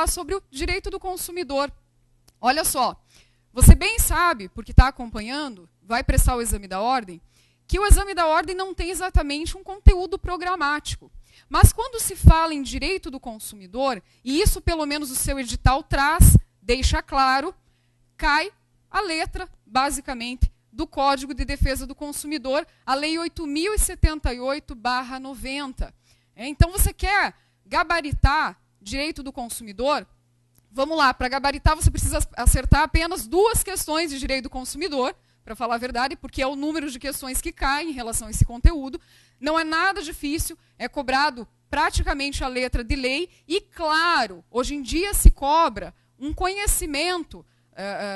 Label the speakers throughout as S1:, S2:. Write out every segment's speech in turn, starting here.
S1: falar sobre o direito do consumidor. Olha só, você bem sabe, porque está acompanhando, vai prestar o exame da ordem, que o exame da ordem não tem exatamente um conteúdo programático. Mas quando se fala em direito do consumidor, e isso pelo menos o seu edital traz, deixa claro, cai a letra, basicamente, do Código de Defesa do Consumidor, a Lei 8.078/90. Então, você quer gabaritar direito do consumidor? Vamos lá, para gabaritar você precisa acertar apenas 2 questões de direito do consumidor, para falar a verdade, porque é o número de questões que cai em relação a esse conteúdo. Não é nada difícil, é cobrado praticamente a letra de lei e, claro, hoje em dia se cobra um conhecimento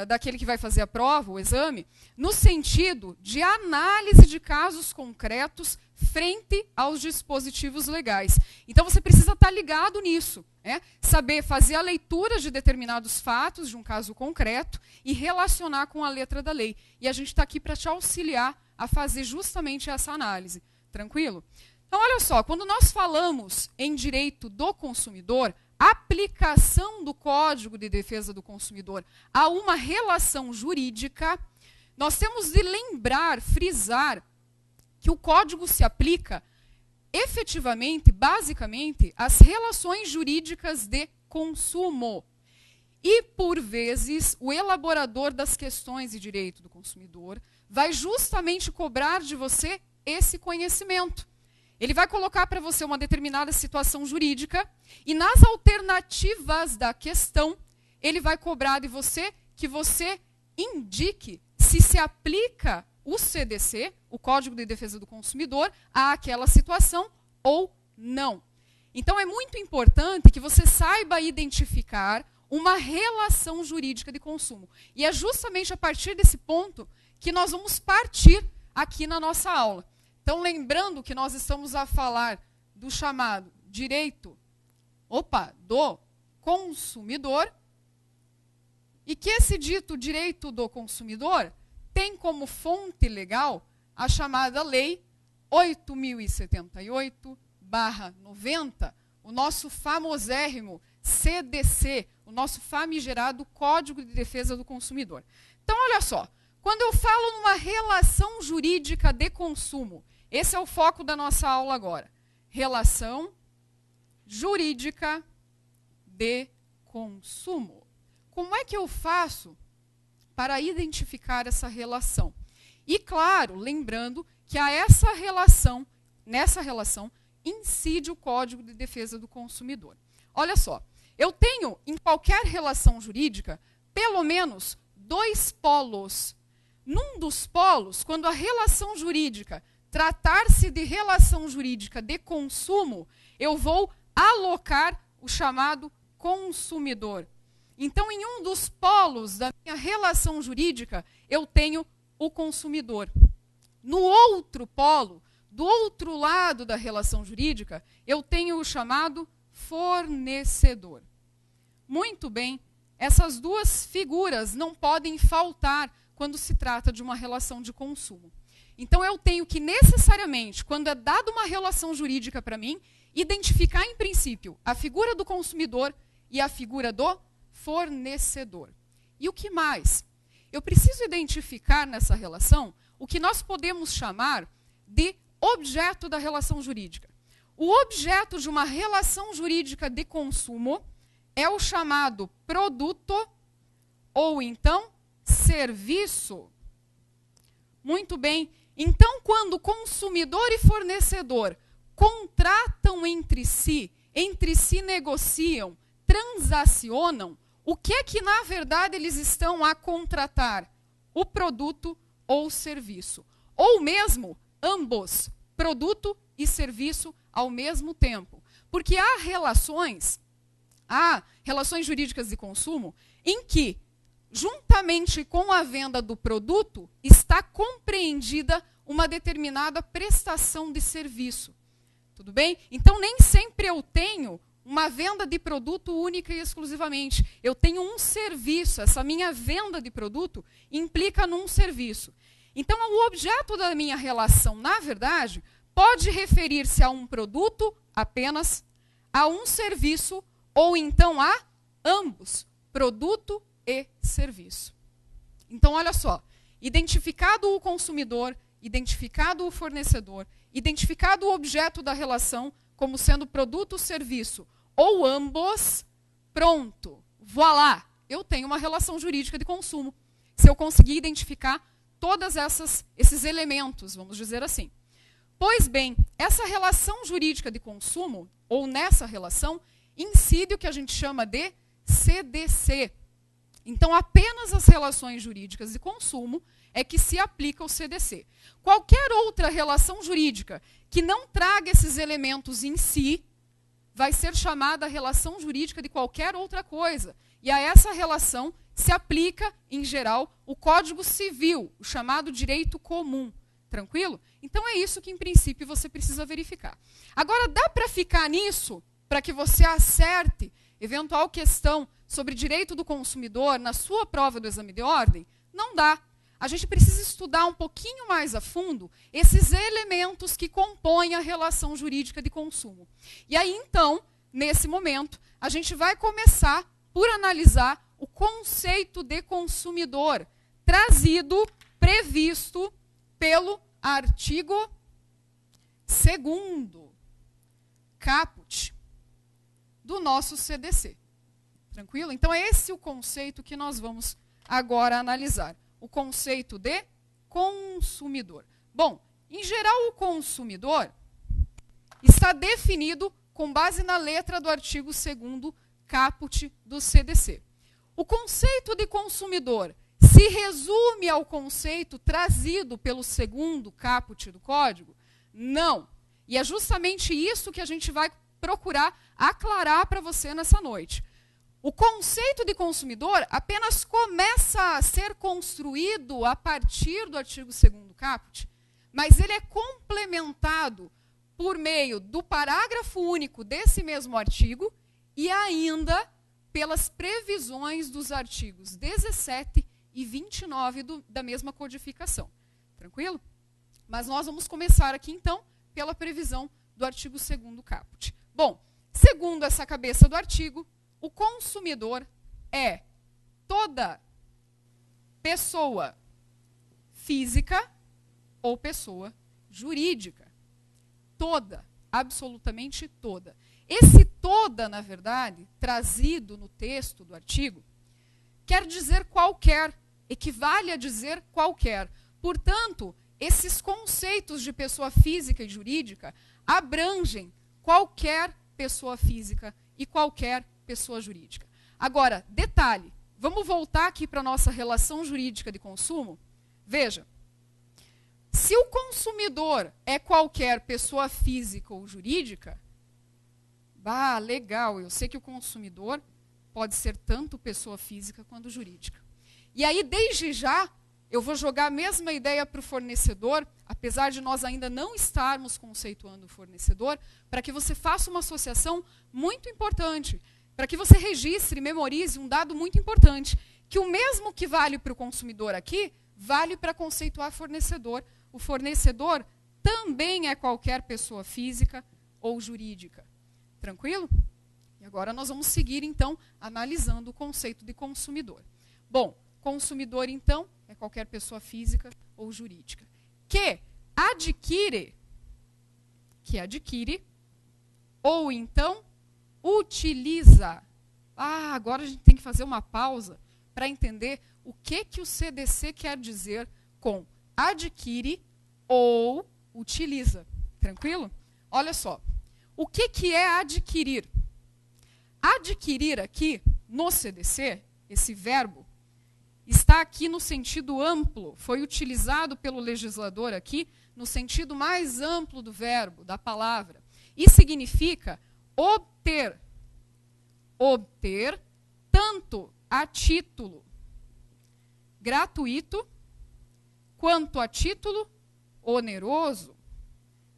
S1: daquele que vai fazer a prova, o exame, no sentido de análise de casos concretos frente aos dispositivos legais. Então, você precisa estar ligado nisso, saber fazer a leitura de determinados fatos de um caso concreto e relacionar com a letra da lei. E a gente está aqui para te auxiliar a fazer justamente essa análise. Tranquilo? Então, olha só, quando nós falamos em direito do consumidor, aplicação do Código de Defesa do Consumidor a uma relação jurídica, nós temos de lembrar, frisar, que o Código se aplica efetivamente, basicamente, às relações jurídicas de consumo. E, por vezes, o elaborador das questões de direito do consumidor vai justamente cobrar de você esse conhecimento. Ele vai colocar para você uma determinada situação jurídica e, nas alternativas da questão, ele vai cobrar de você que você indique se aplica o CDC, o Código de Defesa do Consumidor, àquela situação ou não. Então, é muito importante que você saiba identificar uma relação jurídica de consumo. E é justamente a partir desse ponto que nós vamos partir aqui na nossa aula. Então, lembrando que nós estamos a falar do chamado direito do consumidor, e que esse dito direito do consumidor tem como fonte legal a chamada Lei 8.078/90, o nosso famosérrimo CDC, o nosso famigerado Código de Defesa do Consumidor. Então, olha só, quando eu falo numa relação jurídica de consumo, esse é o foco da nossa aula agora. Relação jurídica de consumo. Como é que eu faço para identificar essa relação? E, claro, lembrando que nessa relação, incide o Código de Defesa do Consumidor. Olha só, eu tenho, em qualquer relação jurídica, pelo menos 2 polos. Num dos polos, quando a relação jurídica tratar-se de relação jurídica de consumo, eu vou alocar o chamado consumidor. Então, em um dos polos da minha relação jurídica, eu tenho o consumidor. No outro polo, do outro lado da relação jurídica, eu tenho o chamado fornecedor. Muito bem, essas 2 figuras não podem faltar quando se trata de uma relação de consumo. Então, eu tenho que necessariamente, quando é dada uma relação jurídica para mim, identificar em princípio a figura do consumidor e a figura do fornecedor. E o que mais? Eu preciso identificar nessa relação o que nós podemos chamar de objeto da relação jurídica. O objeto de uma relação jurídica de consumo é o chamado produto ou então serviço. Muito bem. Então, quando consumidor e fornecedor contratam entre si negociam, transacionam, o que é que, na verdade, eles estão a contratar? O produto ou o serviço. Ou mesmo, ambos, produto e serviço ao mesmo tempo. Porque há relações jurídicas de consumo em que, juntamente com a venda do produto, está compreendida uma determinada prestação de serviço. Tudo bem? Então, nem sempre eu tenho uma venda de produto única e exclusivamente. Eu tenho um serviço, essa minha venda de produto implica num serviço. Então, o objeto da minha relação, na verdade, pode referir-se a um produto apenas, a um serviço ou então a ambos, produto e serviço. Então, olha só, identificado o consumidor, identificado o fornecedor, identificado o objeto da relação como sendo produto ou serviço, ou ambos, pronto, voilá, eu tenho uma relação jurídica de consumo. Se eu conseguir identificar todos esses elementos, vamos dizer assim. Pois bem, essa relação jurídica de consumo, ou nessa relação, incide o que a gente chama de CDC. Então, apenas as relações jurídicas de consumo é que se aplica o CDC. Qualquer outra relação jurídica que não traga esses elementos em si, vai ser chamada relação jurídica de qualquer outra coisa. E a essa relação se aplica, em geral, o Código Civil, o chamado direito comum. Tranquilo? Então é isso que, em princípio, você precisa verificar. Agora, dá para ficar nisso, para que você acerte eventual questão sobre direito do consumidor na sua prova do exame de ordem? Não dá. A gente precisa estudar um pouquinho mais a fundo esses elementos que compõem a relação jurídica de consumo. E aí, então, nesse momento, a gente vai começar por analisar o conceito de consumidor, trazido, previsto pelo artigo 2º caput do nosso CDC. Tranquilo? Então, é esse o conceito que nós vamos agora analisar. O conceito de consumidor. Bom, em geral, o consumidor está definido com base na letra do artigo 2º caput do CDC. O conceito de consumidor se resume ao conceito trazido pelo 2º caput do Código? Não. E é justamente isso que a gente vai procurar aclarar para você nessa noite. O conceito de consumidor apenas começa a ser construído a partir do artigo 2º caput, mas ele é complementado por meio do parágrafo único desse mesmo artigo e ainda pelas previsões dos artigos 17 e 29 da mesma codificação. Tranquilo? Mas nós vamos começar aqui, então, pela previsão do artigo 2º caput. Bom, segundo essa cabeça do artigo, o consumidor é toda pessoa física ou pessoa jurídica. Toda, absolutamente toda. Esse toda, na verdade, trazido no texto do artigo, quer dizer qualquer, equivale a dizer qualquer. Portanto, esses conceitos de pessoa física e jurídica abrangem qualquer pessoa física e qualquer pessoa jurídica. Agora, detalhe, vamos voltar aqui para a nossa relação jurídica de consumo? Veja, se o consumidor é qualquer pessoa física ou jurídica, legal, eu sei que o consumidor pode ser tanto pessoa física quanto jurídica. E aí, desde já, eu vou jogar a mesma ideia para o fornecedor, apesar de nós ainda não estarmos conceituando o fornecedor, para que você faça uma associação muito importante, para que você registre, memorize um dado muito importante, que o mesmo que vale para o consumidor aqui, vale para conceituar fornecedor. O fornecedor também é qualquer pessoa física ou jurídica. Tranquilo? E agora nós vamos seguir, então, analisando o conceito de consumidor. Bom, consumidor, então, é qualquer pessoa física ou jurídica que adquire, ou então utiliza. Agora a gente tem que fazer uma pausa para entender o que o CDC quer dizer com adquire ou utiliza. Tranquilo? Olha só. O que é adquirir? Adquirir aqui, no CDC, esse verbo, está aqui no sentido amplo, foi utilizado pelo legislador aqui no sentido mais amplo do verbo, da palavra. E significa obter. Obter tanto a título gratuito quanto a título oneroso.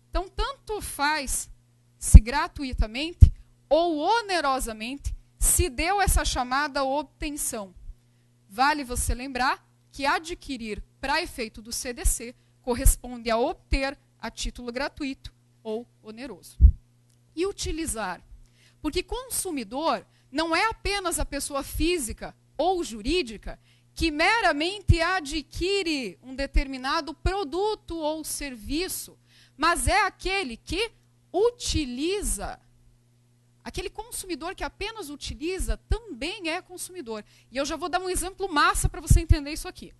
S1: Então, tanto faz se gratuitamente ou onerosamente se deu essa chamada obtenção. Vale você lembrar que adquirir, para efeito do CDC, corresponde a obter a título gratuito ou oneroso. E utilizar? Porque consumidor não é apenas a pessoa física ou jurídica que meramente adquire um determinado produto ou serviço, mas é aquele que utiliza. Aquele consumidor que apenas utiliza também é consumidor. E eu já vou dar um exemplo massa para você entender isso aqui.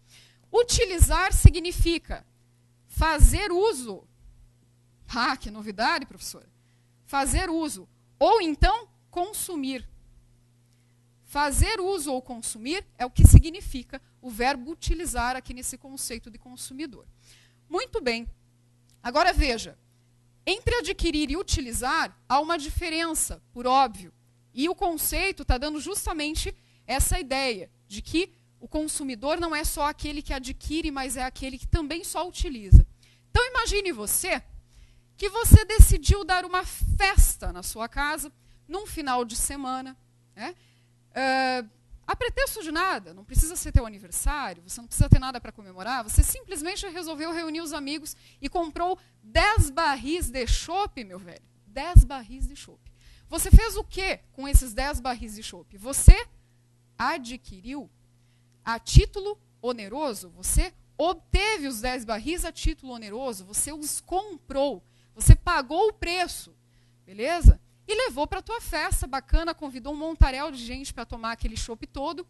S1: Utilizar significa fazer uso. Ah, que novidade, professora. Fazer uso. Ou então, consumir. Fazer uso ou consumir é o que significa o verbo utilizar aqui nesse conceito de consumidor. Muito bem. Agora veja, entre adquirir e utilizar há uma diferença, por óbvio. E o conceito está dando justamente essa ideia de que o consumidor não é só aquele que adquire, mas é aquele que também só utiliza. Então imagine você que você decidiu dar uma festa na sua casa, num final de semana, né? A pretexto de nada, não precisa ser teu aniversário, você não precisa ter nada para comemorar, você simplesmente resolveu reunir os amigos e comprou 10 barris de chopp, meu velho. 10 barris de chopp. Você fez o quê com esses 10 barris de chopp? Você adquiriu a título oneroso, você obteve os 10 barris a título oneroso, você os comprou, você pagou o preço, beleza? E levou para a tua festa bacana, convidou um montaréu de gente para tomar aquele chopp todo.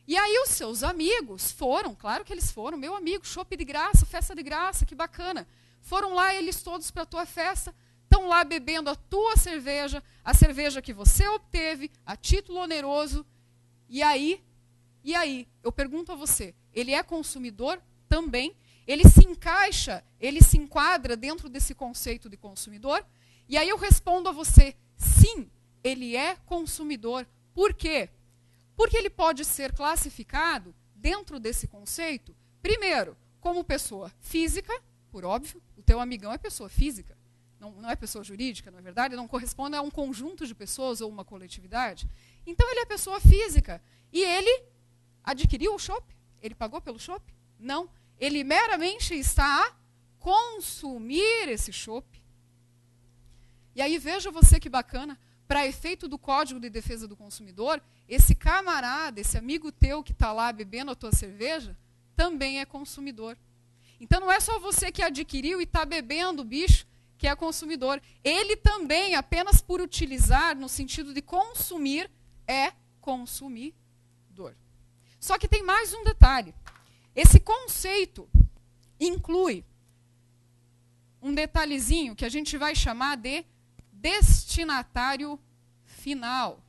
S1: E aí os seus amigos foram, claro que eles foram, meu amigo, chopp de graça, festa de graça, que bacana. Foram lá eles todos para a tua festa, estão lá bebendo a tua cerveja, a cerveja que você obteve, a título oneroso. E aí, eu pergunto a você, ele é consumidor também? Ele se encaixa, ele se enquadra dentro desse conceito de consumidor? E aí eu respondo a você, sim, ele é consumidor. Por quê? Porque ele pode ser classificado dentro desse conceito, primeiro, como pessoa física, por óbvio, o teu amigão é pessoa física, não é pessoa jurídica, não é verdade? Não corresponde a um conjunto de pessoas ou uma coletividade. Então ele é pessoa física e ele adquiriu o chopp? Ele pagou pelo chopp? Não. Ele meramente está a consumir esse chopp. E aí veja você que bacana, para efeito do Código de Defesa do Consumidor, esse camarada, esse amigo teu que está lá bebendo a tua cerveja, também é consumidor. Então não é só você que adquiriu e está bebendo o bicho que é consumidor. Ele também, apenas por utilizar, no sentido de consumir, é consumidor. Só que tem mais um detalhe. Esse conceito inclui um detalhezinho que a gente vai chamar de destinatário final.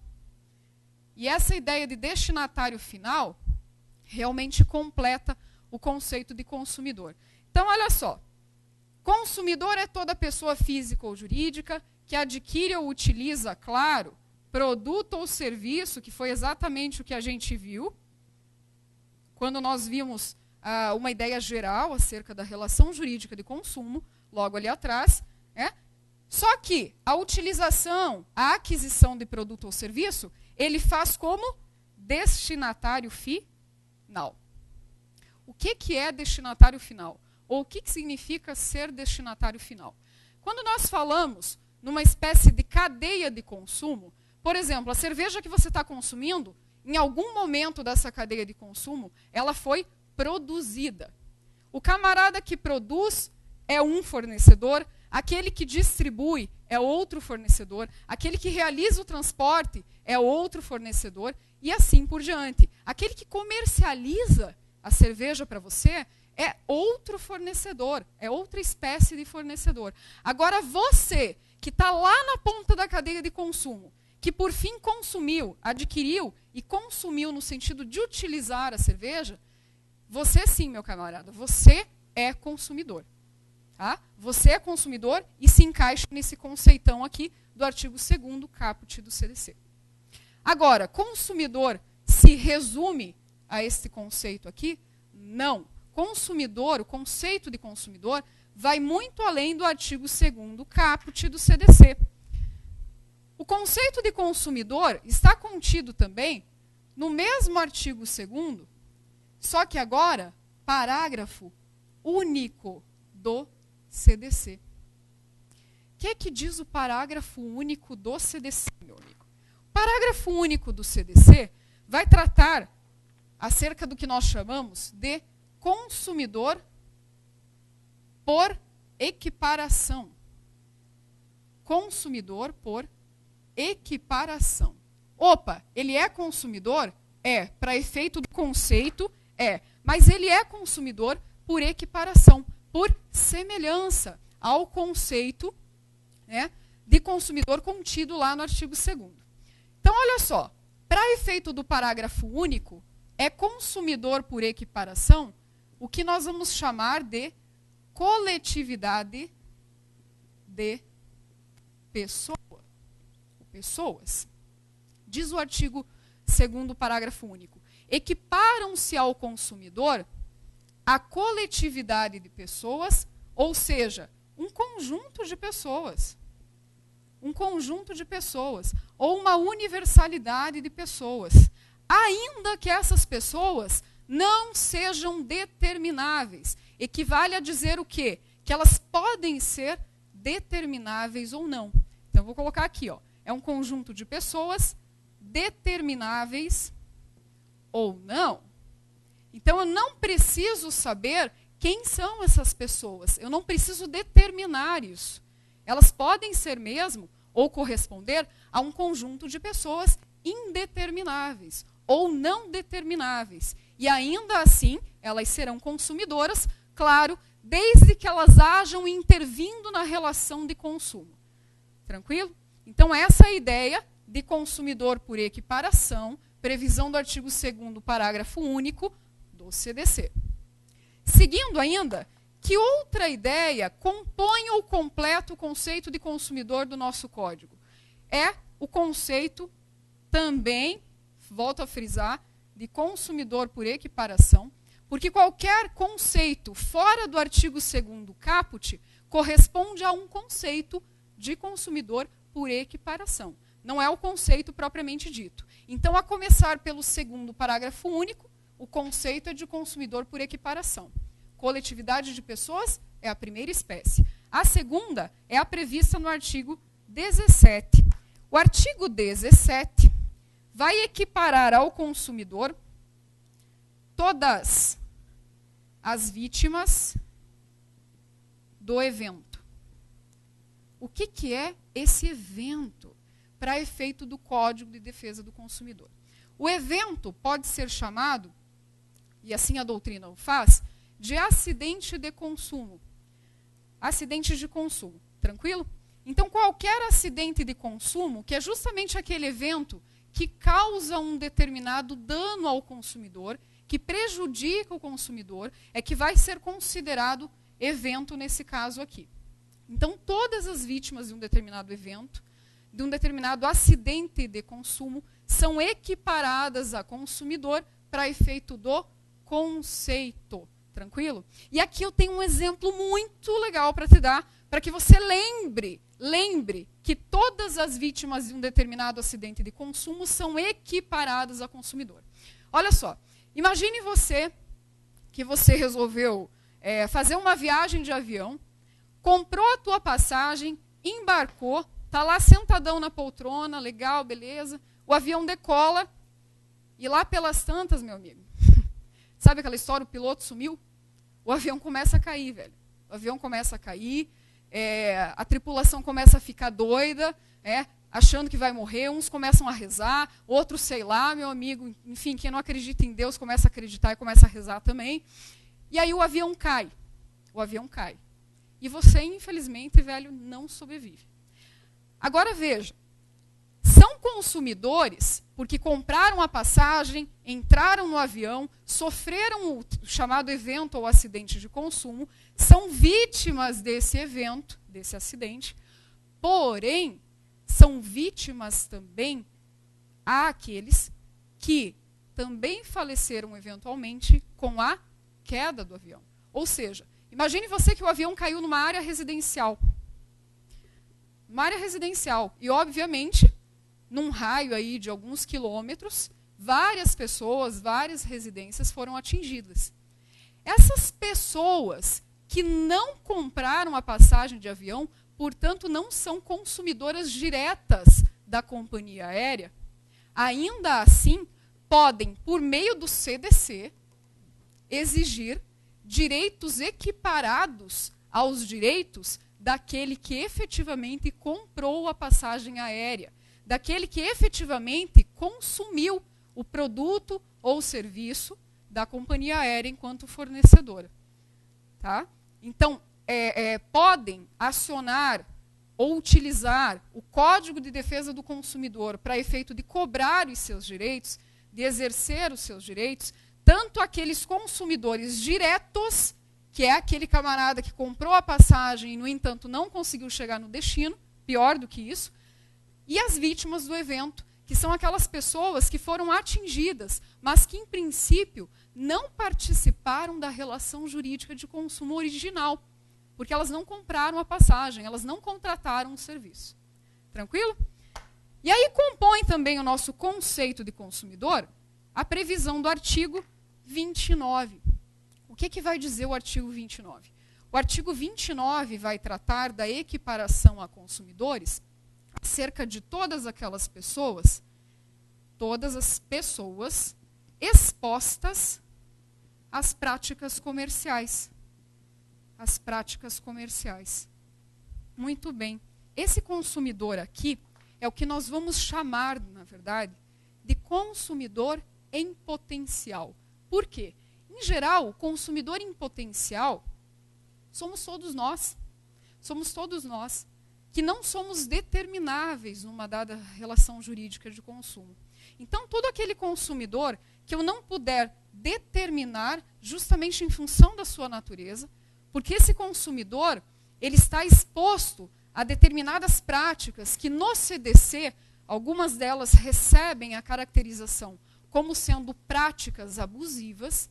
S1: E essa ideia de destinatário final realmente completa o conceito de consumidor. Então, olha só. Consumidor é toda pessoa física ou jurídica que adquire ou utiliza, claro, produto ou serviço, que foi exatamente o que a gente viu, quando nós vimos uma ideia geral acerca da relação jurídica de consumo, logo ali atrás, Só que a utilização, a aquisição de produto ou serviço, ele faz como destinatário final. O que é destinatário final? Ou o que significa ser destinatário final? Quando nós falamos numa espécie de cadeia de consumo, por exemplo, a cerveja que você está consumindo, em algum momento dessa cadeia de consumo, ela foi produzida. O camarada que produz é um fornecedor, aquele que distribui é outro fornecedor, aquele que realiza o transporte é outro fornecedor, e assim por diante. Aquele que comercializa a cerveja para você é outro fornecedor, é outra espécie de fornecedor. Agora você, que está lá na ponta da cadeia de consumo, que por fim consumiu, adquiriu e consumiu no sentido de utilizar a cerveja, você sim, meu camarada, você é consumidor. Tá? Você é consumidor e se encaixa nesse conceitão aqui do artigo 2º caput do CDC. Agora, consumidor se resume a esse conceito aqui? Não. Consumidor, o conceito de consumidor, vai muito além do artigo 2º caput do CDC. O conceito de consumidor está contido também no mesmo artigo 2º, só que agora, parágrafo único do CDC. O que diz o parágrafo único do CDC, meu amigo? O Parágrafo único do CDC vai tratar acerca do que nós chamamos de consumidor por equiparação. Consumidor por equiparação. Opa, ele é consumidor? É. Para efeito do conceito, é. Mas ele é consumidor por equiparação, por semelhança ao conceito, né, de consumidor contido lá no artigo 2º. Então, olha só, para efeito do parágrafo único, é consumidor por equiparação o que nós vamos chamar de coletividade de pessoas. Diz o artigo 2º, parágrafo único. Equiparam-se ao consumidor a coletividade de pessoas, ou seja, um conjunto de pessoas. Um conjunto de pessoas, ou uma universalidade de pessoas. Ainda que essas pessoas não sejam determináveis. Equivale a dizer o quê? Que elas podem ser determináveis ou não. Então, eu vou colocar aqui, ó, é um conjunto de pessoas determináveis ou não. Então, eu não preciso saber quem são essas pessoas. Eu não preciso determinar isso. Elas podem ser mesmo, ou corresponder, a um conjunto de pessoas indetermináveis ou não determináveis. E ainda assim, elas serão consumidoras, claro, desde que elas hajam intervindo na relação de consumo. Tranquilo? Então, essa é a ideia de consumidor por equiparação, previsão do artigo 2º, parágrafo único do CDC. Seguindo ainda, que outra ideia compõe ou completa o conceito de consumidor do nosso código? É o conceito também, volto a frisar, de consumidor por equiparação, porque qualquer conceito fora do artigo 2º caput corresponde a um conceito de consumidor por equiparação. Não é o conceito propriamente dito. Então, a começar pelo 2º parágrafo único, o conceito é de consumidor por equiparação. Coletividade de pessoas é a primeira espécie. A segunda é a prevista no artigo 17. O artigo 17 vai equiparar ao consumidor todas as vítimas do evento. O que é esse evento para efeito do Código de Defesa do Consumidor? O evento pode ser chamado, e assim a doutrina o faz, de acidente de consumo. Acidente de consumo, tranquilo? Então, qualquer acidente de consumo, que é justamente aquele evento que causa um determinado dano ao consumidor, que prejudica o consumidor, é que vai ser considerado evento nesse caso aqui. Então, todas as vítimas de um determinado evento, de um determinado acidente de consumo, são equiparadas a consumidor para efeito do conceito. Tranquilo? E aqui eu tenho um exemplo muito legal para te dar, para que você lembre que todas as vítimas de um determinado acidente de consumo são equiparadas a consumidor. Olha só, imagine que você resolveu fazer uma viagem de avião, comprou a tua passagem, embarcou, está lá sentadão na poltrona, legal, beleza, o avião decola e lá pelas tantas, meu amigo, sabe aquela história, o piloto sumiu? O avião começa a cair, velho. O avião começa a cair, a tripulação começa a ficar doida, achando que vai morrer, uns começam a rezar, outros, sei lá, meu amigo, enfim, quem não acredita em Deus começa a acreditar e começa a rezar também. E aí o avião cai. O avião cai. E você, infelizmente, velho, não sobrevive. Agora veja, são consumidores porque compraram a passagem, entraram no avião, sofreram o chamado evento ou acidente de consumo, são vítimas desse evento, desse acidente, porém, são vítimas também àqueles que também faleceram eventualmente com a queda do avião. Ou seja, imagine você que o avião caiu numa área residencial. Uma área residencial. E, obviamente, num raio aí de alguns quilômetros, várias pessoas, várias residências foram atingidas. Essas pessoas que não compraram a passagem de avião, portanto, não são consumidoras diretas da companhia aérea, ainda assim podem, por meio do CDC, exigir direitos equiparados aos direitos daquele que efetivamente comprou a passagem aérea, daquele que efetivamente consumiu o produto ou serviço da companhia aérea enquanto fornecedora. Tá? Então, podem acionar ou utilizar o Código de Defesa do Consumidor para efeito de cobrar os seus direitos, de exercer os seus direitos, tanto aqueles consumidores diretos, que é aquele camarada que comprou a passagem e, no entanto, não conseguiu chegar no destino, pior do que isso, e as vítimas do evento, que são aquelas pessoas que foram atingidas, mas que, em princípio, não participaram da relação jurídica de consumo original, porque elas não compraram a passagem, elas não contrataram o serviço. Tranquilo? E aí compõe também o nosso conceito de consumidor a previsão do artigo 29. O que vai dizer o artigo 29? O artigo 29 vai tratar da equiparação a consumidores acerca de todas aquelas pessoas, todas as pessoas expostas às práticas comerciais. As práticas comerciais. Muito bem. Esse consumidor aqui é o que nós vamos chamar, na verdade, de consumidor em potencial. Por quê? Em geral, o consumidor em potencial somos todos nós. Somos todos nós que não somos determináveis numa dada relação jurídica de consumo. Então, todo aquele consumidor que eu não puder determinar justamente em função da sua natureza, porque esse consumidor ele está exposto a determinadas práticas que no CDC, algumas delas recebem a caracterização como sendo práticas abusivas,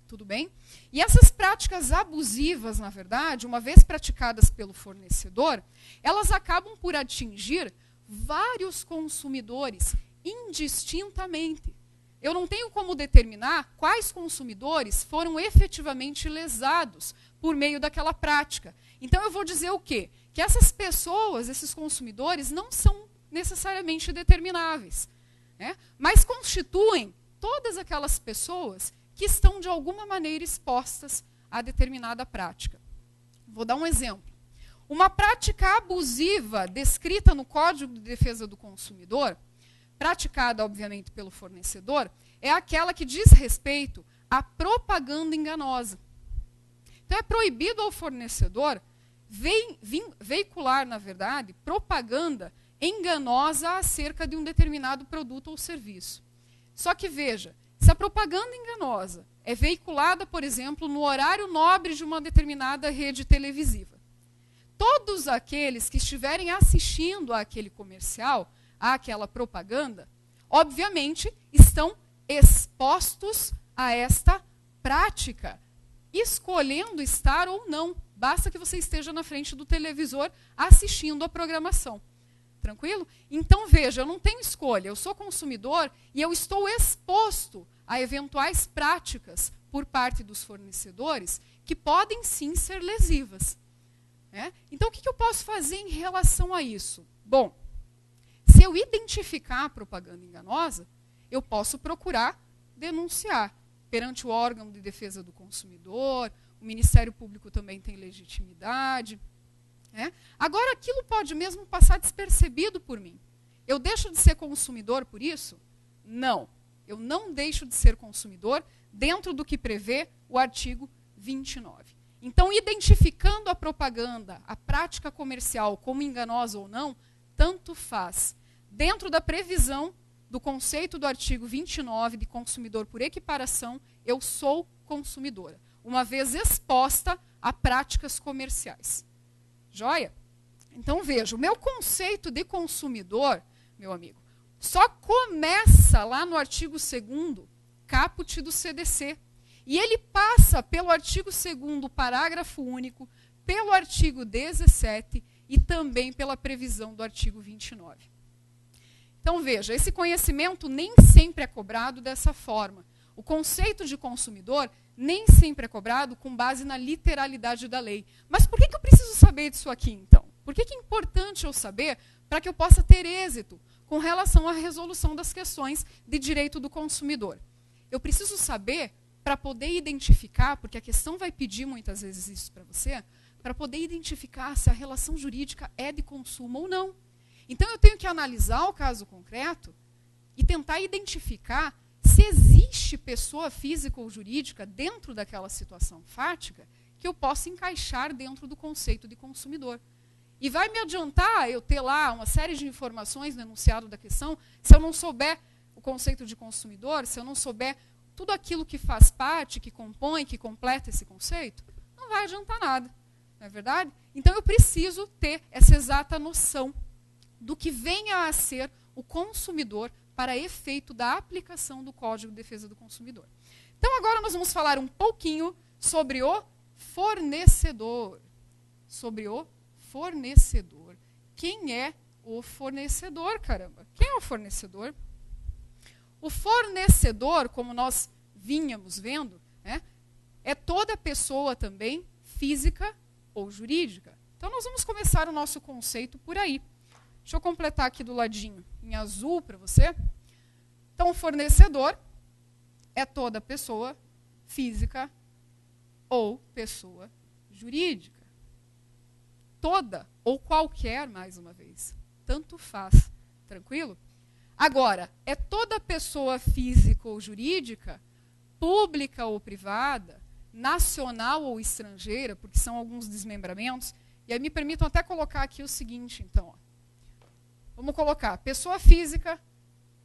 S1: tudo bem? E essas práticas abusivas, na verdade, uma vez praticadas pelo fornecedor, elas acabam por atingir vários consumidores indistintamente. Eu não tenho como determinar quais consumidores foram efetivamente lesados por meio daquela prática. Então eu vou dizer o quê? Que essas pessoas, esses consumidores, não são necessariamente determináveis, né? Mas constituem todas aquelas pessoas que estão de alguma maneira expostas a determinada prática. Vou dar um exemplo. Uma prática abusiva descrita no Código de Defesa do Consumidor, praticada, obviamente, pelo fornecedor, é aquela que diz respeito à propaganda enganosa. Então, é proibido ao fornecedor veicular, na verdade, propaganda enganosa acerca de um determinado produto ou serviço. Só que, veja, se a propaganda enganosa é veiculada, por exemplo, no horário nobre de uma determinada rede televisiva, todos aqueles que estiverem assistindo àquele comercial, àquela propaganda, obviamente estão expostos a esta prática, escolhendo estar ou não. Basta que você esteja na frente do televisor assistindo a programação. Tranquilo? Então, veja, eu não tenho escolha, eu sou consumidor e eu estou exposto a eventuais práticas por parte dos fornecedores que podem sim ser lesivas. Né? Então, o que eu posso fazer em relação a isso? Bom, se eu identificar a propaganda enganosa, eu posso procurar denunciar perante o órgão de defesa do consumidor, o Ministério Público também tem legitimidade. Né? Agora, aquilo pode mesmo passar despercebido por mim. Eu deixo de ser consumidor por isso? Não. Eu não deixo de ser consumidor dentro do que prevê o artigo 29. Então, identificando a propaganda, a prática comercial como enganosa ou não, tanto faz. Dentro da previsão do conceito do artigo 29 de consumidor por equiparação, eu sou consumidora, uma vez exposta a práticas comerciais. Joia? Então, veja, o meu conceito de consumidor, meu amigo, só começa lá no artigo 2º, caput do CDC. E ele passa pelo artigo 2º, parágrafo único, pelo artigo 17 e também pela previsão do artigo 29. Então, veja, esse conhecimento nem sempre é cobrado dessa forma. O conceito de consumidor nem sempre é cobrado com base na literalidade da lei. Mas por que eu preciso saber disso aqui, então? Por que é importante eu saber para que eu possa ter êxito com relação à resolução das questões de direito do consumidor. Eu preciso saber, para poder identificar, porque a questão vai pedir muitas vezes isso para você, para poder identificar se a relação jurídica é de consumo ou não. Então, eu tenho que analisar o caso concreto e tentar identificar se existe pessoa física ou jurídica dentro daquela situação fática que eu possa encaixar dentro do conceito de consumidor. E vai me adiantar eu ter lá uma série de informações no enunciado da questão, se eu não souber o conceito de consumidor, se eu não souber tudo aquilo que faz parte, que compõe, que completa esse conceito, não vai adiantar nada, não é verdade? Então eu preciso ter essa exata noção do que venha a ser o consumidor para efeito da aplicação do Código de Defesa do Consumidor. Então agora nós vamos falar um pouquinho sobre o fornecedor. Sobre o fornecedor. Quem é o fornecedor, caramba? Quem é o fornecedor? O fornecedor, como nós vínhamos vendo, né, é toda pessoa também física ou jurídica. Então nós vamos começar o nosso conceito por aí. Deixa eu completar aqui do ladinho, em azul para você. Então, o fornecedor é toda pessoa física ou pessoa jurídica. Toda ou qualquer, mais uma vez. Tanto faz. Tranquilo? Agora, é toda pessoa física ou jurídica, pública ou privada, nacional ou estrangeira, porque são alguns desmembramentos. E aí me permitam até colocar aqui o seguinte, então. Ó. Vamos colocar pessoa física,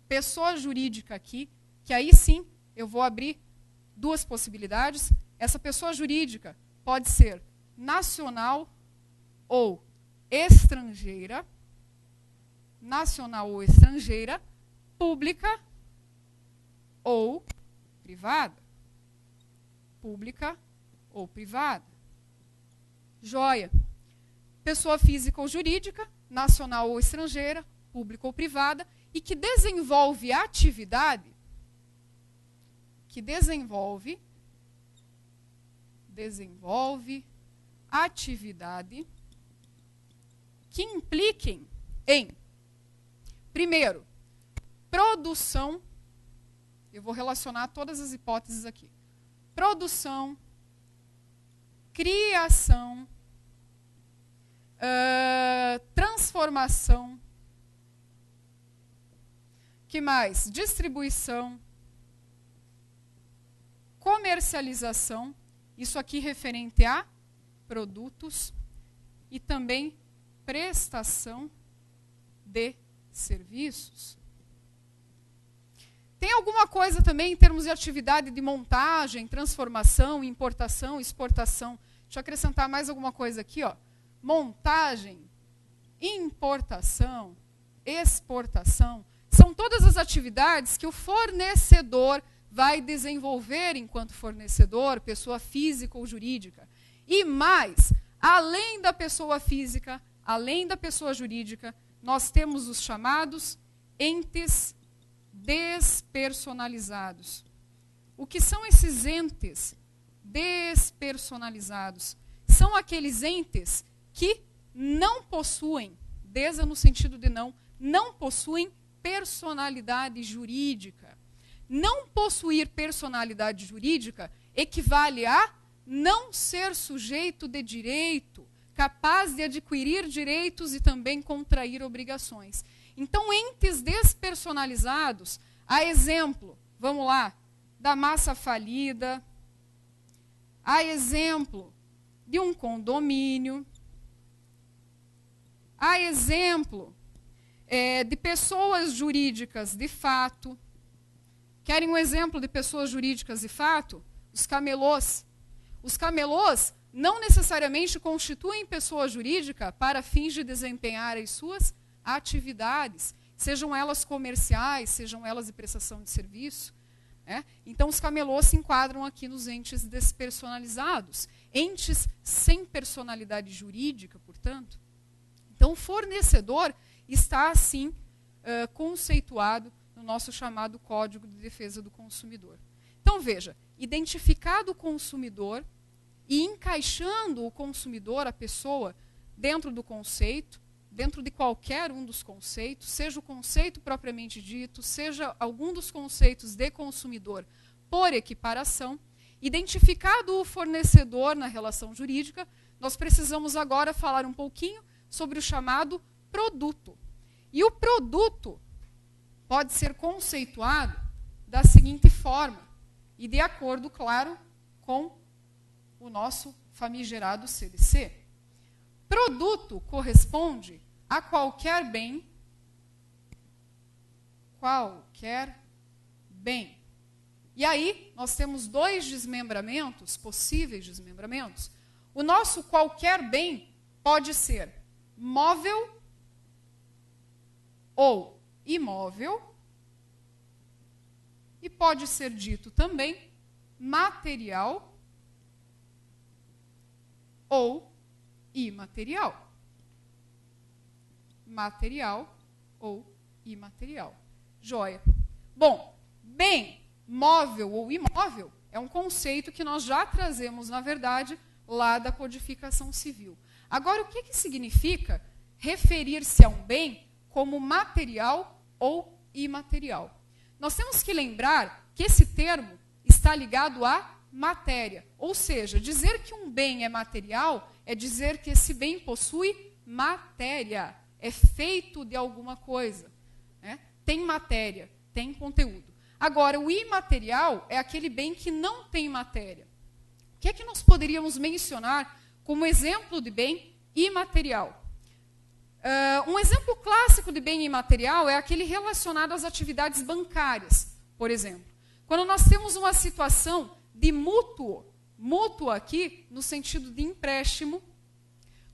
S1: pessoa jurídica aqui, que aí sim eu vou abrir duas possibilidades. Essa pessoa jurídica pode ser nacional ou estrangeira, pública ou privada. Pública ou privada. Joia. Pessoa física ou jurídica, nacional ou estrangeira, pública ou privada, e que desenvolve atividade, que impliquem em, primeiro, produção, eu vou relacionar todas as hipóteses aqui, produção, criação, transformação, que mais? Distribuição, comercialização, isso aqui referente a produtos, e também prestação de serviços. Tem alguma coisa também em termos de atividade de montagem, transformação, importação, exportação. Deixa eu acrescentar mais alguma coisa aqui, ó. Montagem, importação, exportação, são todas as atividades que o fornecedor vai desenvolver enquanto fornecedor, pessoa física ou jurídica. E mais, além da pessoa física, além da pessoa jurídica, nós temos os chamados entes despersonalizados. O que são esses entes despersonalizados? São aqueles entes que não possuem, desa no sentido de não possuem personalidade jurídica. Não possuir personalidade jurídica equivale a não ser sujeito de direito, capaz de adquirir direitos e também contrair obrigações. Então, entes despersonalizados, a exemplo, vamos lá, da massa falida, a exemplo de um condomínio, a exemplo de pessoas jurídicas de fato. Querem um exemplo de pessoas jurídicas de fato? Os camelôs. Os camelôs não necessariamente constituem pessoa jurídica para fins de desempenhar as suas atividades, sejam elas comerciais, sejam elas de prestação de serviço. Então, os camelôs se enquadram aqui nos entes despersonalizados, entes sem personalidade jurídica, portanto. Então, o fornecedor está, assim, conceituado no nosso chamado Código de Defesa do Consumidor. Então, veja, identificado o consumidor e encaixando o consumidor, a pessoa, dentro do conceito, dentro de qualquer um dos conceitos, seja o conceito propriamente dito, seja algum dos conceitos de consumidor por equiparação, identificado o fornecedor na relação jurídica, nós precisamos agora falar um pouquinho sobre o chamado produto. E o produto pode ser conceituado da seguinte forma, e de acordo, claro, com o nosso famigerado CDC. Produto corresponde a qualquer bem, E aí, nós temos dois desmembramentos, possíveis desmembramentos. O nosso qualquer bem pode ser móvel ou imóvel, e pode ser dito também material ou imaterial. Material ou imaterial. Joia. Bom, bem móvel ou imóvel é um conceito que nós já trazemos, na verdade, lá da codificação civil. Agora, o que significa referir-se a um bem como material ou imaterial? Nós temos que lembrar que esse termo está ligado à matéria. Ou seja, dizer que um bem é material é dizer que esse bem possui matéria, é feito de alguma coisa, né? Tem matéria, tem conteúdo. Agora, o imaterial é aquele bem que não tem matéria. O que é que nós poderíamos mencionar como exemplo de bem imaterial? Um exemplo clássico de bem imaterial é aquele relacionado às atividades bancárias, por exemplo. Quando nós temos uma situação de mútuo aqui, no sentido de empréstimo,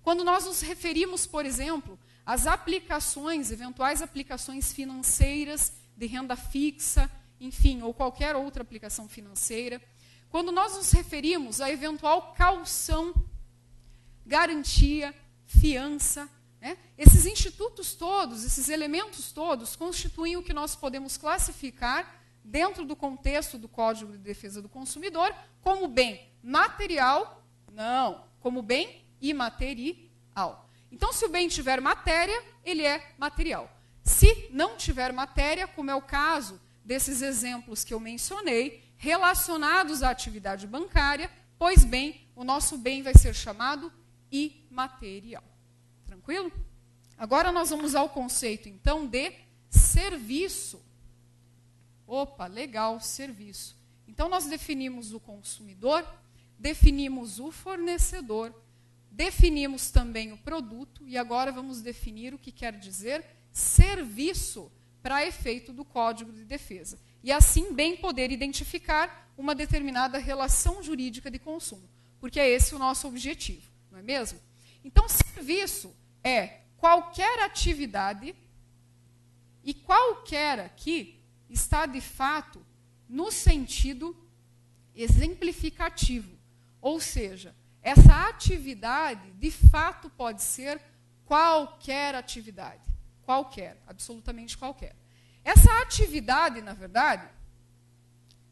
S1: quando nós nos referimos, por exemplo, às aplicações, eventuais aplicações financeiras de renda fixa, enfim, ou qualquer outra aplicação financeira, quando nós nos referimos à eventual caução, garantia, fiança, né? Esses institutos todos, esses elementos todos, constituem o que nós podemos classificar, dentro do contexto do Código de Defesa do Consumidor, como bem material, não, como bem imaterial. Então, se o bem tiver matéria, ele é material. Se não tiver matéria, como é o caso desses exemplos que eu mencionei, relacionados à atividade bancária, pois bem, o nosso bem vai ser chamado imaterial. Tranquilo? Agora nós vamos ao conceito, então, de serviço. Opa, legal, serviço. Então, nós definimos o consumidor, definimos o fornecedor, definimos também o produto, e agora vamos definir o que quer dizer serviço para efeito do Código de Defesa. E assim bem poder identificar uma determinada relação jurídica de consumo, porque é esse o nosso objetivo, não é mesmo? Então, serviço é qualquer atividade, e qualquer aqui está, de fato, no sentido exemplificativo. Ou seja, essa atividade, de fato, pode ser qualquer atividade. Qualquer, absolutamente qualquer. Essa atividade, na verdade,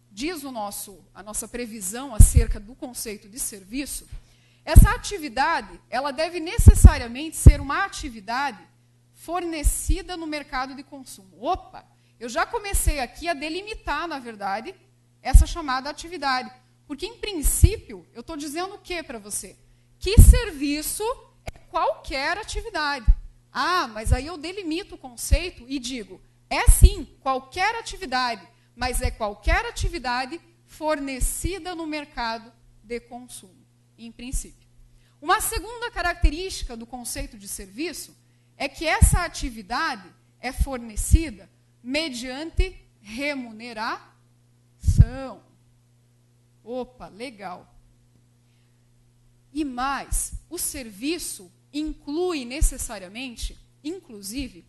S1: diz a nossa previsão acerca do conceito de serviço, essa atividade, ela deve necessariamente ser uma atividade fornecida no mercado de consumo. Opa, eu já comecei aqui a delimitar, na verdade, essa chamada atividade. Porque, em princípio, eu estou dizendo o que para você? Que serviço é qualquer atividade. Ah, mas aí eu delimito o conceito e digo, é sim, qualquer atividade, mas é qualquer atividade fornecida no mercado de consumo, em princípio. Uma segunda característica do conceito de serviço é que essa atividade é fornecida mediante remuneração. Opa, legal. E mais, o serviço inclui necessariamente, inclusive,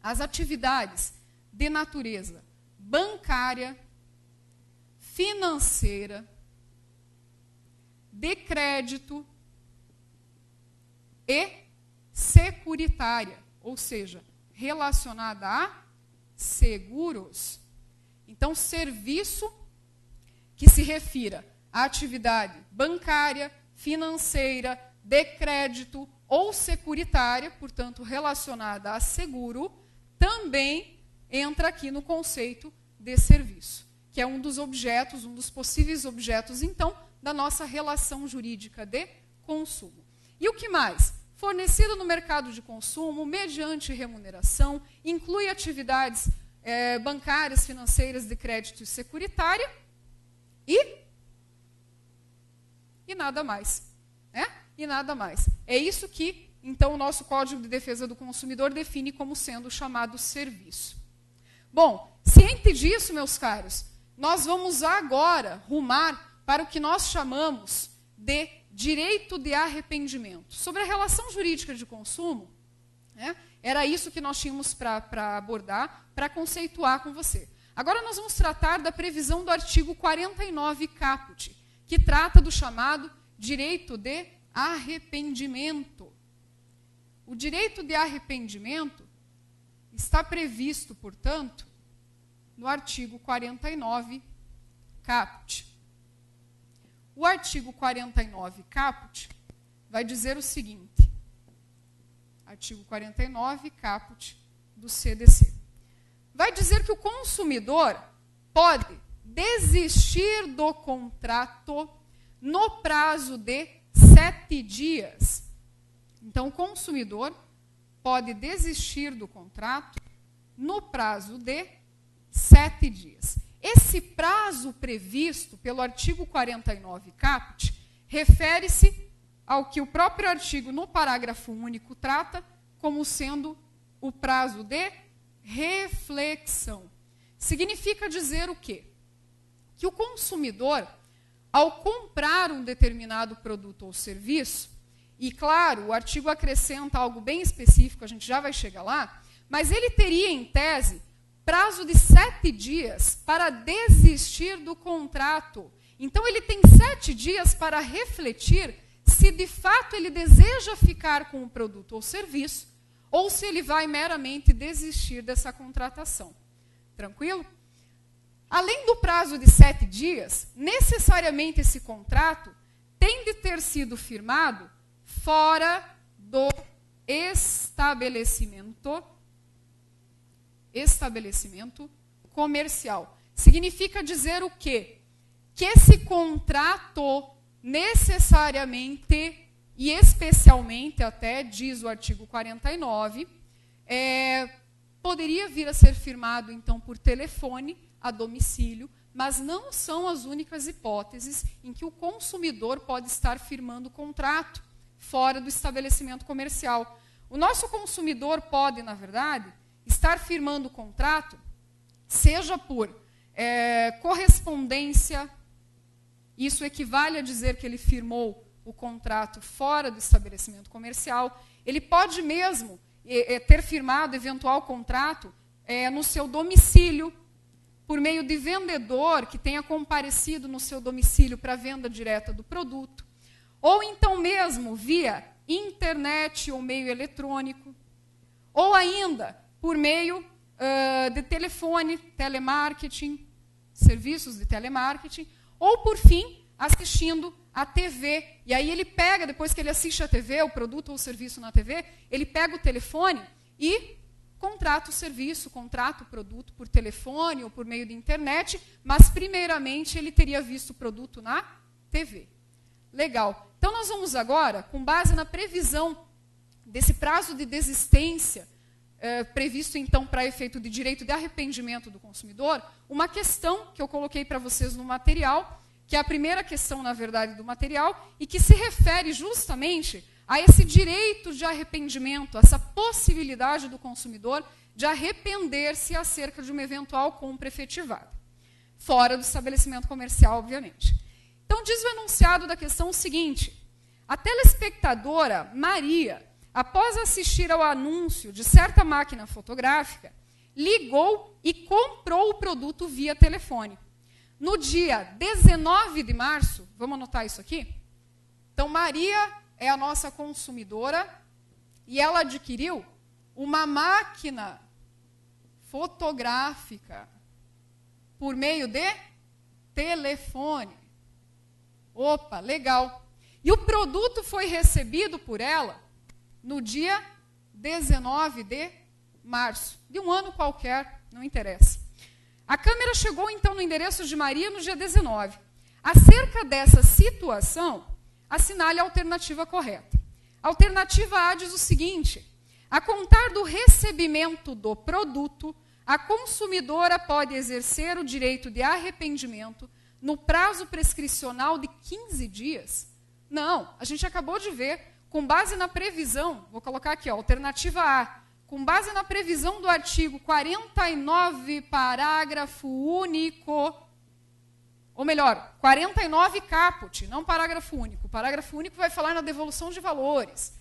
S1: as atividades de natureza bancária, financeira, de crédito e securitária, ou seja, relacionada a seguros. Então, serviço que se refira à atividade bancária, financeira, de crédito ou securitária, portanto, relacionada a seguro, também entra aqui no conceito de serviço, que é um dos objetos, um dos possíveis objetos, então, da nossa relação jurídica de consumo. E o que mais? Fornecido no mercado de consumo, mediante remuneração, inclui atividades bancárias, financeiras, de crédito e securitária, e nada mais. Né? E nada mais. É isso que, então, o nosso Código de Defesa do Consumidor define como sendo chamado serviço. Bom, ciente disso, meus caros, nós vamos agora rumar para o que nós chamamos de direito de arrependimento. Sobre a relação jurídica de consumo, né, era isso que nós tínhamos para abordar, para conceituar com você. Agora nós vamos tratar da previsão do artigo 49 caput, que trata do chamado direito de arrependimento. O direito de arrependimento está previsto, portanto, no artigo 49 caput. O artigo 49 caput vai dizer o seguinte, artigo 49 caput do CDC. Vai dizer que o consumidor pode desistir do contrato no prazo de 7 dias. Então, o consumidor pode desistir do contrato no prazo de 7 dias. Esse prazo previsto pelo artigo 49 caput refere-se ao que o próprio artigo, no parágrafo único, trata como sendo o prazo de reflexão. Significa dizer o quê? Que o consumidor, ao comprar um determinado produto ou serviço, e claro, o artigo acrescenta algo bem específico, a gente já vai chegar lá, mas ele teria, em tese, prazo de 7 dias para desistir do contrato. Então, ele tem 7 dias para refletir se, de fato, ele deseja ficar com o produto ou serviço, ou se ele vai meramente desistir dessa contratação. Tranquilo? Além do prazo de 7 dias, necessariamente esse contrato tem de ter sido firmado fora do estabelecimento comercial. Significa dizer o quê? Que esse contrato necessariamente e especialmente, até diz o artigo 49, poderia vir a ser firmado, então, por telefone, a domicílio, mas não são as únicas hipóteses em que o consumidor pode estar firmando contrato fora do estabelecimento comercial. O nosso consumidor pode, na verdade, estar firmando contrato, seja por correspondência, isso equivale a dizer que ele firmou o contrato fora do estabelecimento comercial. Ele pode mesmo ter firmado eventual contrato no seu domicílio, por meio de vendedor que tenha comparecido no seu domicílio para a venda direta do produto, ou então mesmo via internet ou meio eletrônico, ou ainda por meio de telefone, telemarketing, serviços de telemarketing, ou, por fim, assistindo a TV. E aí ele pega, depois que ele assiste a TV, o produto ou o serviço na TV, ele pega o telefone e contrata o serviço, contrata o produto por telefone ou por meio de internet, mas, primeiramente, ele teria visto o produto na TV. Legal. Então, nós vamos agora, com base na previsão desse prazo de desistência, previsto, então, para efeito de direito de arrependimento do consumidor, uma questão que eu coloquei para vocês no material, que é a primeira questão, na verdade, do material, e que se refere justamente a esse direito de arrependimento, essa possibilidade do consumidor de arrepender-se acerca de uma eventual compra efetivada, fora do estabelecimento comercial, obviamente. Então, diz o enunciado da questão o seguinte: a telespectadora Maria, após assistir ao anúncio de certa máquina fotográfica, ligou e comprou o produto via telefone. No dia 19 de março, vamos anotar isso aqui? Então, Maria é a nossa consumidora e ela adquiriu uma máquina fotográfica por meio de telefone. Opa, legal. E o produto foi recebido por ela no dia 19 de março, de um ano qualquer, não interessa. A câmera chegou, então, no endereço de Maria no dia 19. Acerca dessa situação, assinale a alternativa correta. A alternativa A diz o seguinte: a contar do recebimento do produto, a consumidora pode exercer o direito de arrependimento no prazo prescricional de 15 dias? Não, a gente acabou de ver, com base na previsão, vou colocar aqui, ó, alternativa A, com base na previsão do artigo 49, parágrafo único, ou melhor, 49 caput, não parágrafo único. O parágrafo único vai falar na devolução de valores.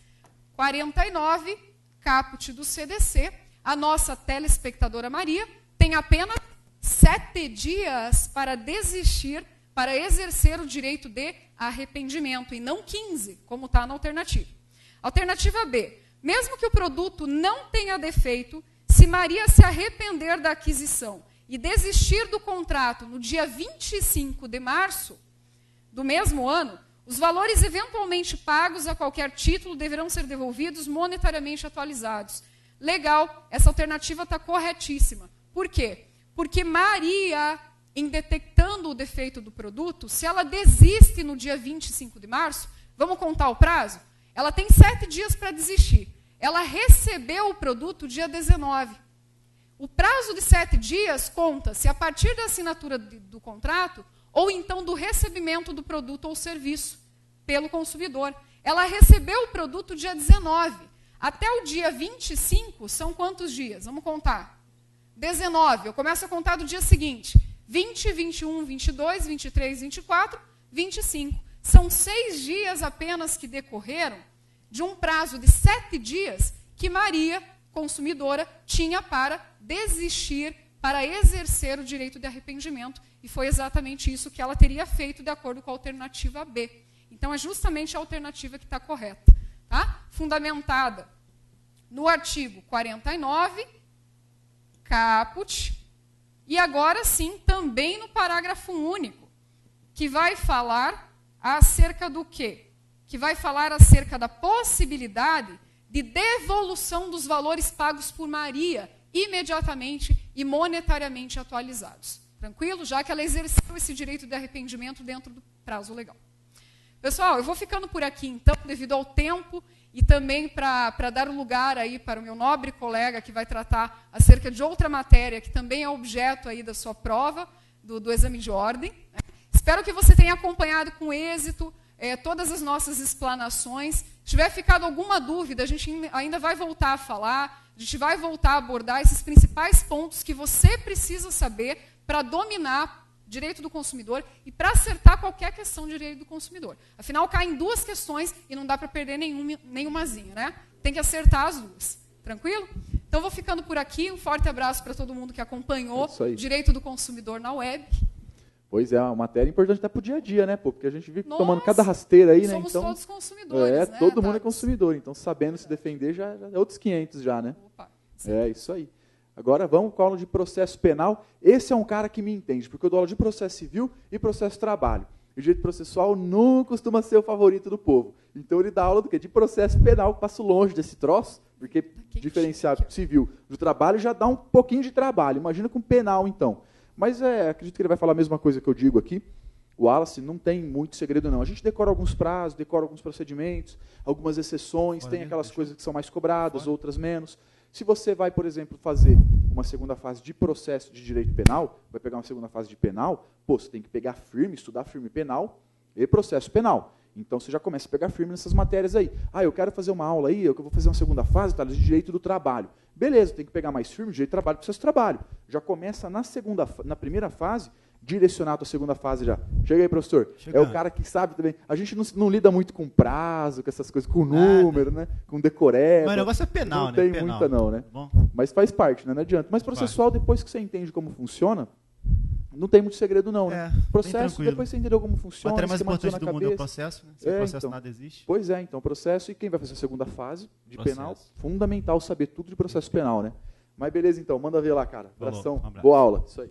S1: 49 caput do CDC, a nossa telespectadora Maria tem apenas 7 dias para desistir, para exercer o direito de arrependimento, e não 15, como está na alternativa. Alternativa B. Mesmo que o produto não tenha defeito, se Maria se arrepender da aquisição e desistir do contrato no dia 25 de março do mesmo ano, os valores eventualmente pagos a qualquer título deverão ser devolvidos monetariamente atualizados. Legal, essa alternativa está corretíssima. Por quê? Porque Maria, em detectando o defeito do produto, se ela desiste no dia 25 de março, vamos contar o prazo? Ela tem 7 dias para desistir. Ela recebeu o produto dia 19. O prazo de 7 dias conta-se a partir da assinatura do contrato ou então do recebimento do produto ou serviço pelo consumidor. Ela recebeu o produto dia 19. Até o dia 25 são quantos dias? Vamos contar. 19. Eu começo a contar do dia seguinte. 20, 21, 22, 23, 24, 25. São 6 dias apenas que decorreram de um prazo de 7 dias que Maria, consumidora, tinha para desistir, para exercer o direito de arrependimento. E foi exatamente isso que ela teria feito de acordo com a alternativa B. Então, é justamente a alternativa que está correta. Tá? Fundamentada no artigo 49, caput, e agora sim, também no parágrafo único, que vai falar acerca do quê? Que vai falar acerca da possibilidade de devolução dos valores pagos por Maria, imediatamente e monetariamente atualizados. Tranquilo? Já que ela exerceu esse direito de arrependimento dentro do prazo legal. Pessoal, eu vou ficando por aqui, então, devido ao tempo e também para dar lugar aí para o meu nobre colega que vai tratar acerca de outra matéria que também é objeto aí da sua prova, do exame de ordem. Né? Espero que você tenha acompanhado com êxito todas as nossas explanações. Se tiver ficado alguma dúvida, a gente ainda vai voltar a falar, a gente vai voltar a abordar esses principais pontos que você precisa saber para dominar direito do consumidor e para acertar qualquer questão de direito do consumidor. Afinal, caem 2 questões e não dá para perder nenhumazinha, né? Tem que acertar as 2. Tranquilo? Então, vou ficando por aqui. Um forte abraço para todo mundo que acompanhou direito do consumidor na web.
S2: Pois é, uma matéria importante até para o dia a dia, né? Porque a gente vive tomando cada rasteira aí, né?
S1: Somos
S2: então,
S1: todos consumidores, né?
S2: Todo mundo é consumidor. Então, sabendo se defender, já é outros 500 já, né?
S1: Opa,
S2: é isso aí. Agora vamos com a aula de processo penal. Esse é um cara que me entende, porque eu dou aula de processo civil e processo trabalho. E o direito processual não costuma ser o favorito do povo. Então ele dá aula do quê? De processo penal, que passo longe desse troço, porque diferenciar civil do trabalho já dá um pouquinho de trabalho. Imagina com penal, então. Mas acredito que ele vai falar a mesma coisa que eu digo aqui. O Wallace não tem muito segredo, não. A gente decora alguns prazos, decora alguns procedimentos, algumas exceções, tem aquelas coisas que são mais cobradas, outras menos. Se você vai, por exemplo, fazer uma segunda fase de processo de direito penal, vai pegar uma segunda fase de penal, você tem que pegar firme, estudar firme penal e processo penal. Então, você já começa a pegar firme nessas matérias aí. Eu quero fazer uma aula aí, eu vou fazer uma segunda fase de direito do trabalho. Beleza, tem que pegar mais firme, direito do trabalho, processo do trabalho. Já começa na primeira fase, direcionado à segunda fase já. Chega aí, professor. Chegando. É o cara que sabe também. A gente não lida muito com prazo, com essas coisas, com número, né? Com decoreba.
S3: Mas o negócio é penal,
S2: né? Não tem muita não, né? Bom. Mas faz parte, né? Não adianta. Mas processual, depois que você entende como funciona, não tem muito segredo não, né? Processo, depois você entendeu como funciona.
S3: A matéria mais importante do mundo é o processo, né? Sem processo
S2: então,
S3: nada existe.
S2: Pois é, então, processo. E quem vai fazer a segunda fase de penal? Fundamental saber tudo de processo penal, né? Mas beleza, então. Manda ver lá, cara. Abração. Boa aula. Isso aí.